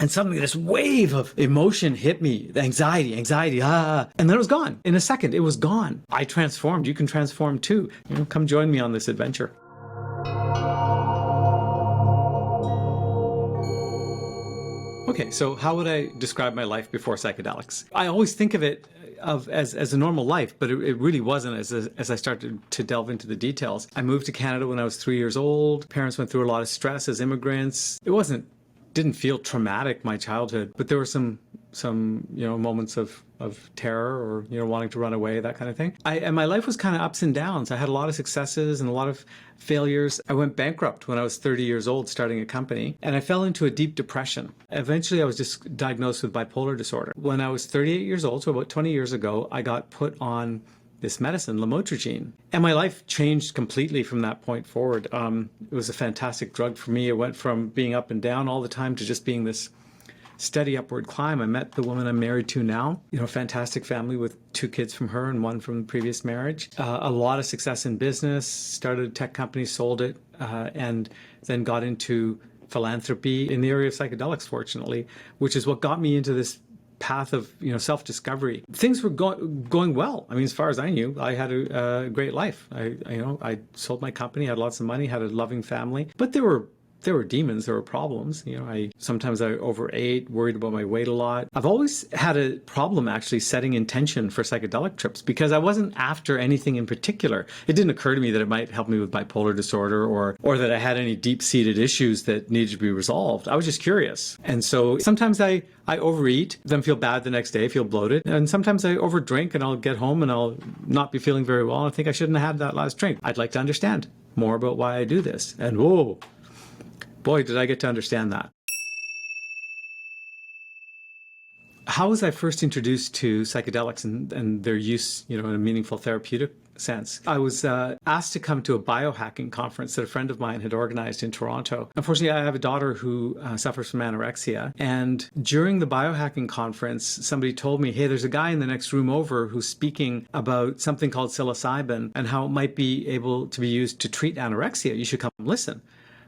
And suddenly this wave of emotion hit me, the anxiety, and then it was gone. In a second, it was gone. I transformed. You can transform too. Come join me on this adventure. Okay, so how would I describe my life before psychedelics? I always think of it as a normal life, but it really wasn't as I started to delve into the details. I moved to Canada when I was 3 years old. Parents went through a lot of stress as immigrants. Didn't feel traumatic, my childhood, but there were some moments of terror or wanting to run away, that kind of thing. And my life was kind of ups and downs. I had a lot of successes and a lot of failures. I went bankrupt when I was 30 years old starting a company, and I fell into a deep depression. Eventually I was just diagnosed with bipolar disorder. When I was 38 years old, so about 20 years ago, I got put on this medicine, lamotrigine. And my life changed completely from that point forward. It was a fantastic drug for me. It went from being up and down all the time to just being this steady upward climb. I met the woman I'm married to now, a fantastic family with 2 kids from her and 1 from the previous marriage. A lot of success in business, started a tech company, sold it, and then got into philanthropy in the area of psychedelics, fortunately, which is what got me into this path of self-discovery. Things were going well. I mean, as far as I knew, I had a great life. I sold my company, had lots of money, had a loving family, but there were demons, there were problems. Sometimes I overate, worried about my weight a lot. I've always had a problem actually setting intention for psychedelic trips because I wasn't after anything in particular. It didn't occur to me that it might help me with bipolar disorder or that I had any deep-seated issues that needed to be resolved. I was just curious. And so sometimes I overeat, then feel bad the next day, feel bloated. And sometimes I overdrink and I'll get home and I'll not be feeling very well. And I think I shouldn't have had that last drink. I'd like to understand more about why I do this. And whoa, boy, did I get to understand that. How was I first introduced to psychedelics and their use, in a meaningful therapeutic sense? I was asked to come to a biohacking conference that a friend of mine had organized in Toronto. Unfortunately, I have a daughter who suffers from anorexia. And during the biohacking conference, somebody told me, hey, there's a guy in the next room over who's speaking about something called psilocybin and how it might be able to be used to treat anorexia. You should come listen.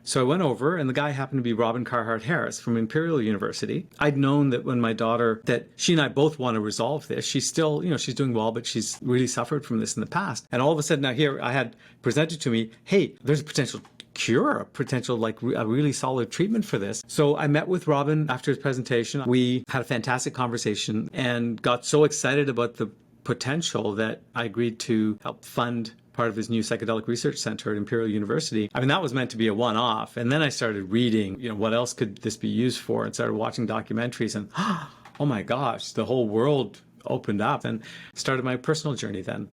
So I went over, and the guy happened to be Robin Carhart Harris from Imperial University. I'd known that when my daughter, that she and I both want to resolve this. She's still, she's doing well, but she's really suffered from this in the past. And all of a sudden now here, I had presented to me, hey, there's a potential cure, a potential a really solid treatment for this. So I met with Robin after his presentation. We had a fantastic conversation and got so excited about the potential that I agreed to help fund part of his new psychedelic research center at Imperial University. I mean, that was meant to be a one-off. And then I started reading, what else could this be used for? And started watching documentaries and, oh my gosh, the whole world opened up and started my personal journey then.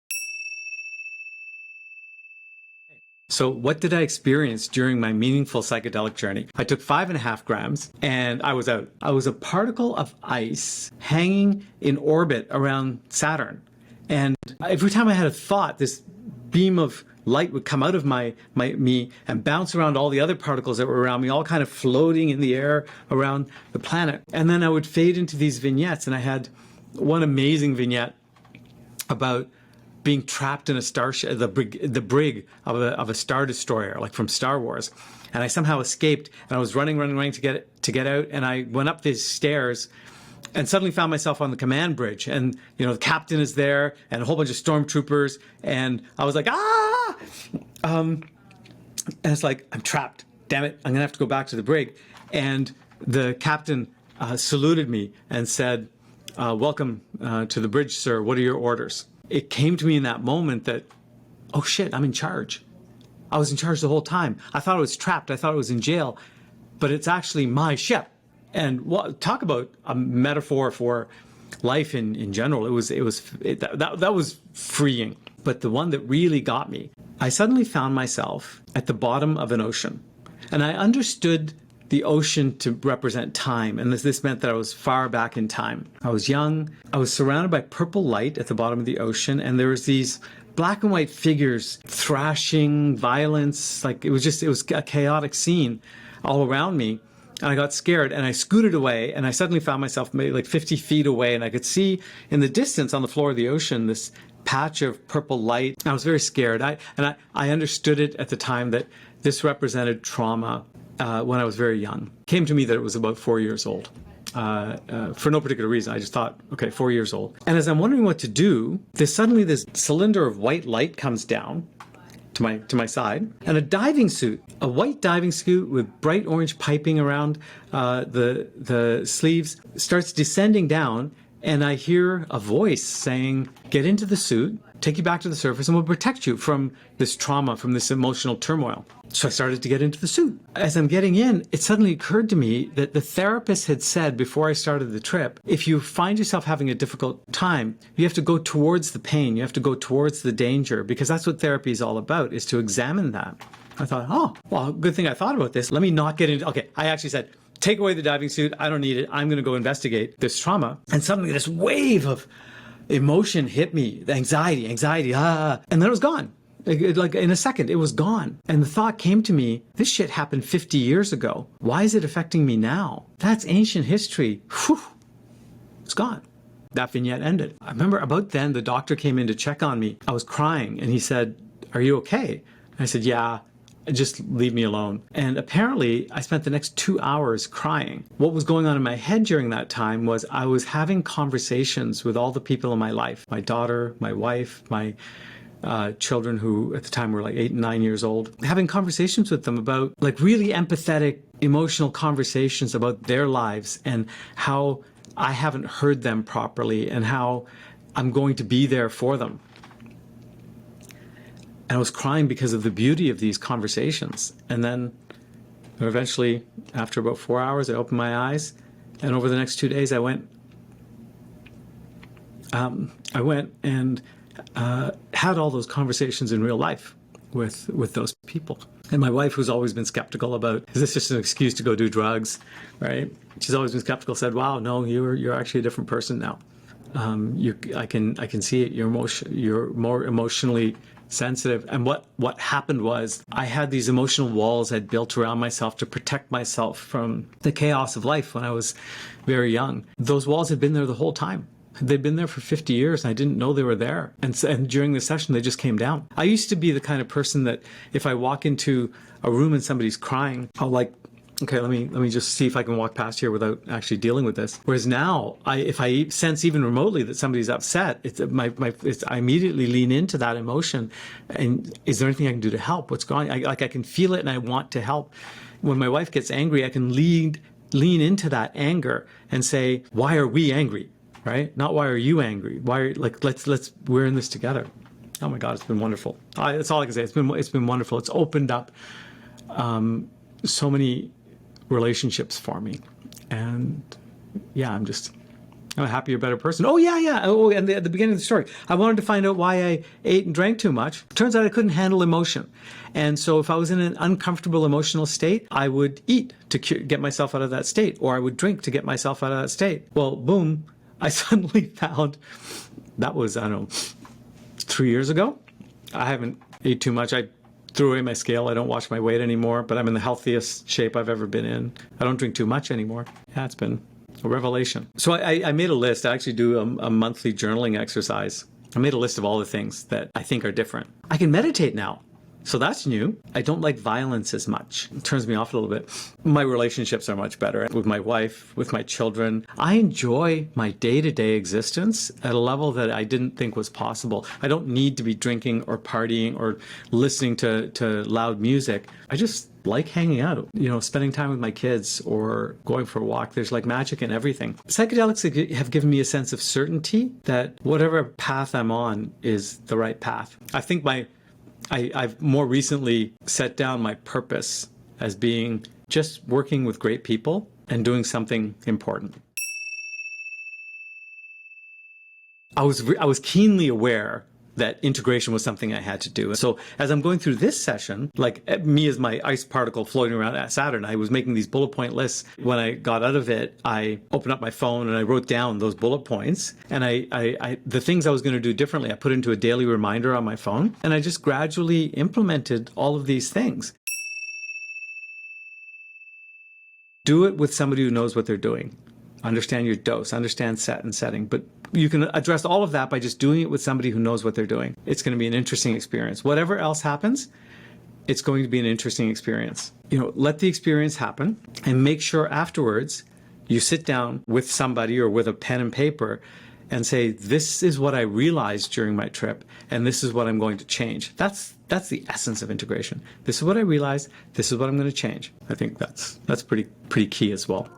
So what did I experience during my meaningful psychedelic journey? I took 5.5 grams and I was out. I was a particle of ice hanging in orbit around Saturn. And every time I had a thought, this beam of light would come out of me and bounce around all the other particles that were around me, all kind of floating in the air around the planet. And then I would fade into these vignettes. And I had one amazing vignette about being trapped in a starship, the brig of a Star Destroyer, like from Star Wars. And I somehow escaped, and I was running to get out. And I went up these stairs and suddenly found myself on the command bridge, and the captain is there and a whole bunch of stormtroopers, and I was like, and it's like, I'm trapped, damn it, I'm gonna have to go back to the brig. And the captain saluted me and said, welcome to the bridge, sir, what are your orders? It came to me in that moment that, oh shit, I'm in charge. I was in charge the whole time. I thought I was trapped, I thought I was in jail, but it's actually my ship. And talk about a metaphor for life in general. That was freeing. But the one that really got me, I suddenly found myself at the bottom of an ocean. And I understood the ocean to represent time. And this meant that I was far back in time. I was young. I was surrounded by purple light at the bottom of the ocean. And there was these black and white figures thrashing, violence. It was a chaotic scene all around me. And I got scared and I scooted away, and I suddenly found myself maybe 50 feet away, and I could see in the distance on the floor of the ocean this patch of purple light. I was very scared. I understood it at the time that this represented trauma. when I was very young. Came to me that it was about 4 years old. For no particular reason. I just thought, okay, 4 years old. And as I'm wondering what to do, suddenly this cylinder of white light comes down to my side, and a white diving suit with bright orange piping around the sleeves, starts descending down, and I hear a voice saying, "Get into the suit, take you back to the surface, and we'll protect you from this trauma, from this emotional turmoil." So I started to get into the suit. As I'm getting in, it suddenly occurred to me that the therapist had said before I started the trip, if you find yourself having a difficult time, you have to go towards the pain, you have to go towards the danger, because that's what therapy is all about, is to examine that. I thought, oh, well, good thing I thought about this. Let me not get into, okay, I actually said, take away the diving suit, I don't need it, I'm going to go investigate this trauma. And suddenly this wave of emotion hit me, the anxiety, and then it was gone. Like in a second, it was gone. And the thought came to me, this shit happened 50 years ago. Why is it affecting me now? That's ancient history. Whew, it's gone. That vignette ended. I remember about then, the doctor came in to check on me. I was crying and he said, "Are you okay?" I said, "Yeah, just leave me alone." And apparently I spent the next 2 hours crying. What was going on in my head during that time was I was having conversations with all the people in my life, my daughter, my wife, my children who at the time were like 8 and 9 years old, having conversations with them about like really empathetic, emotional conversations about their lives and how I haven't heard them properly and how I'm going to be there for them. And I was crying because of the beauty of these conversations. And then eventually, after about 4 hours, I opened my eyes, and over the next 2 days, I went and had all those conversations in real life with those people. And my wife, who's always been skeptical about, is this just an excuse to go do drugs, right? She's always been skeptical, said, "Wow, no, you're actually a different person now. I can see it. You're more emotionally sensitive." And what happened was I had these emotional walls I'd built around myself to protect myself from the chaos of life when I was very young. Those walls had been there the whole time. They'd been there for 50 years and I didn't know they were there. And during the session, they just came down. I used to be the kind of person that if I walk into a room and somebody's crying, I'll like, okay, let me just see if I can walk past here without actually dealing with this. Whereas now, if I sense even remotely that somebody's upset, I immediately lean into that emotion. And is there anything I can do to help? What's going on? I can feel it and I want to help. When my wife gets angry, I can lean into that anger and say, why are we angry? Right? Not why are you angry? Why? We're in this together. Oh my God, it's been wonderful. That's all I can say. It's been wonderful. It's opened up so many relationships for me, and yeah, I'm a happier, better person. Oh yeah. Oh, and at the beginning of the story, I wanted to find out why I ate and drank too much. Turns out I couldn't handle emotion, and so if I was in an uncomfortable emotional state, I would eat to get myself out of that state, or I would drink to get myself out of that state. Well, boom. I suddenly found, that was, I don't know, 3 years ago. I haven't ate too much. I threw away my scale. I don't watch my weight anymore, but I'm in the healthiest shape I've ever been in. I don't drink too much anymore. Yeah, it's been a revelation. So I made a list. I actually do a monthly journaling exercise. I made a list of all the things that I think are different. I can meditate now. So that's new. I don't like violence as much. It turns me off a little bit. My relationships are much better with my wife, with my children. I enjoy my day-to-day existence at a level that I didn't think was possible. I don't need to be drinking or partying or listening to loud music. I just like hanging out, spending time with my kids or going for a walk. There's like magic in everything. Psychedelics have given me a sense of certainty that whatever path I'm on is the right path. I think I've more recently set down my purpose as being just working with great people and doing something important. I was keenly aware that integration was something I had to do. So as I'm going through this session, like me as my ice particle floating around at Saturn, I was making these bullet point lists. When I got out of it, I opened up my phone and I wrote down those bullet points. And the things I was going to do differently, I put into a daily reminder on my phone. And I just gradually implemented all of these things. Do it with somebody who knows what they're doing. Understand your dose, understand set and setting. But you can address all of that by just doing it with somebody who knows what they're doing. It's going to be an interesting experience. Whatever else happens, it's going to be an interesting experience. Let the experience happen and make sure afterwards you sit down with somebody or with a pen and paper and say, this is what I realized during my trip, and this is what I'm going to change. That's the essence of integration. This is what I realized. This is what I'm going to change. I think that's pretty key as well.